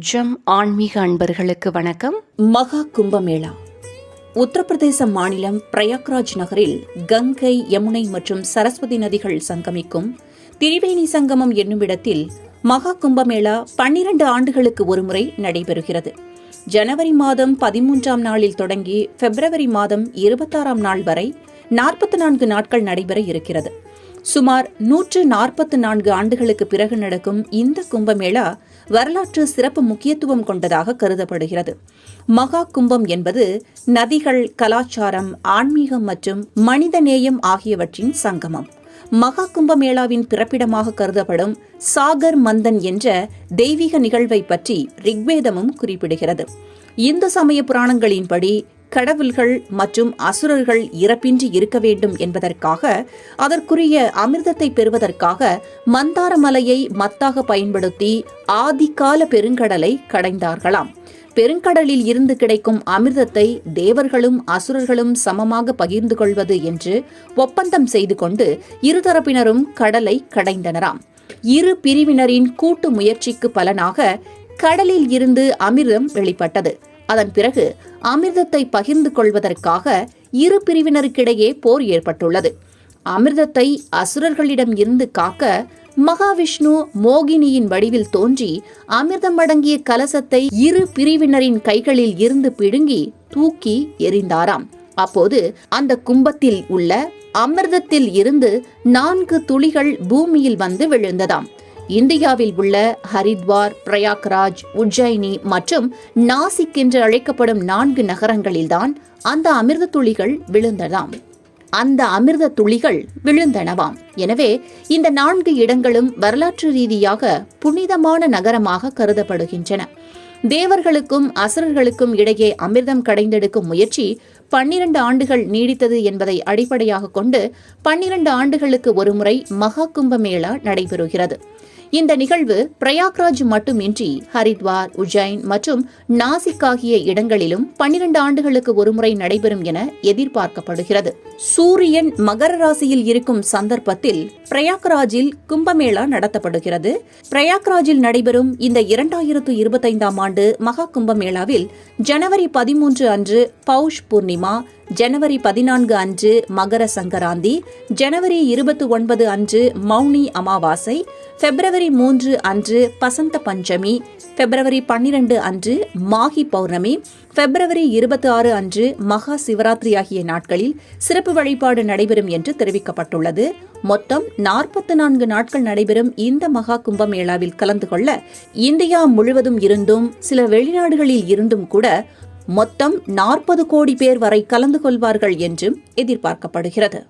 ஜம் ஆன்மீக அன்பர்களுக்கு வணக்கம். மகா கும்பமேளா உத்தரப்பிரதேச மாநிலம் பிரயாக்ராஜ் நகரில் கங்கை, யமுனை மற்றும் சரஸ்வதி நதிகள் சங்கமிக்கும் திரிவேணி சங்கமம் என்னும் இடத்தில் மகா கும்பமேளா 12 ஆண்டுகளுக்கு ஒருமுறை நடைபெறுகிறது. ஜனவரி மாதம் 13ஆம் நாளில் தொடங்கி பிப்ரவரி மாதம் 26ஆம் நாள் வரை 44 நாட்கள் நடைபெற இருக்கிறது. சுமார் 144 ஆண்டுகளுக்கு பிறகு நடக்கும் இந்த கும்பமேளா வரலாற்று சிறப்பு முக்கியத்துவம் கொண்டதாக கருதப்படுகிறது. மகா கும்பம் என்பது நதிகள், கலாச்சாரம், ஆன்மீகம் மற்றும் மனிதநேயம் ஆகியவற்றின் சங்கமம். மகா கும்பமேளாவின் பிறப்பிடமாக கருதப்படும் சாகர் மந்தன் என்ற தெய்வீக நிகழ்வை பற்றி ரிக்வேதமும் குறிப்பிடுகிறது. இந்து சமய புராணங்களின்படி கடவுள்கள் மற்றும் அசுரர்கள் இறப்பின்றி இருக்க வேண்டும் என்பதற்காக அதற்குரிய அமிர்தத்தை பெறுவதற்காக மந்தார மலையை மத்தாக பயன்படுத்தி ஆதிகால பெருங்கடலை கடைந்தார்களாம். பெருங்கடலில் இருந்து கிடைக்கும் அமிர்தத்தை தேவர்களும் அசுரர்களும் சமமாக பகிர்ந்து கொள்வது என்று ஒப்பந்தம் செய்து கொண்டு இருதரப்பினரும் கடலை கடைந்தனராம். இரு பிரிவினரின் கூட்டு முயற்சிக்கு பலனாக கடலில் இருந்து அமிர்தம் வெளிப்பட்டது. அதன் பிறகு அமிர்தத்தை பகிர்ந்து கொள்வதற்காக இரு பிரிவினருக்கிடையே போர் ஏற்பட்டுள்ளது. அமிர்தத்தை அசுரர்களிடம் இருந்து காக்க மகாவிஷ்ணு மோகினியின் வடிவில் தோன்றி அமிர்தம் அடங்கிய கலசத்தை இரு பிரிவினரின் கைகளில் இருந்து பிடுங்கி தூக்கி எறிந்தாராம். அப்போது அந்த கும்பத்தில் உள்ள அமிர்தத்தில் இருந்து 4 துளிகள் பூமியில் வந்து விழுந்ததாம். இந்தியாவில் உள்ள ஹரித்வார், பிரயாக்ராஜ், உஜ்ஜயினி மற்றும் நாசிக் என்று அழைக்கப்படும் 4 நகரங்களில்தான் அந்த அமிர்த துளிகள் விழுந்தனவாம். எனவே இந்த 4 இடங்களும் வரலாற்று ரீதியாக புனிதமான நகரமாக கருதப்படுகின்றன. தேவர்களுக்கும் அசுரர்களுக்கும் இடையே அமிர்தம் கடைந்தெடுக்கும் முயற்சி 12 ஆண்டுகள் நீடித்தது என்பதை அடிப்படையாக கொண்டு 12 ஆண்டுகளுக்கு ஒருமுறை மகா கும்பமேளா நடைபெறுகிறது. இந்த நிகழ்வு பிரயாக்ராஜ் மட்டுமின்றி ஹரித்வார், உஜ்ஜைன் மற்றும் நாசிக் ஆகிய இடங்களிலும் 12 ஆண்டுகளுக்கு ஒருமுறை நடைபெறும் என எதிர்பார்க்கப்படுகிறது. சூரியன் மகர ராசியில் இருக்கும் சந்தர்ப்பத்தில் பிரயாக்ராஜில் கும்பமேளா நடத்தப்படுகிறது. பிரயாக்ராஜில் நடைபெறும் இந்த 2025ஆம் ஆண்டு மகா கும்பமேளாவில் ஜனவரி 13 அன்று பௌஷ் பூர்ணிமா, ஜனவரி 14 அன்று மகர சங்கராந்தி, ஜனவரி 29 அன்று மௌனி அமாவாசை, பிப்ரவரி 3 அன்று பசந்த பஞ்சமி, பிப்ரவரி 12 அன்று மாகி பௌர்ணமி, பிப்ரவரி 26 அன்று மகா சிவராத்திரி ஆகிய நாட்களில் சிறப்பு வழிபாடு நடைபெறும் என்று தெரிவிக்கப்பட்டுள்ளது. மொத்தம் 44 நாட்கள் நடைபெறும் இந்த மகா கும்பமேளாவில் கலந்து கொள்ள இந்தியா முழுவதும் இருந்தும் சில வெளிநாடுகளில் இருந்தும் கூட மொத்தம் 40 கோடி பேர் வரை கலந்து கொள்வார்கள் என்றும் எதிர்பார்க்கப்படுகிறது.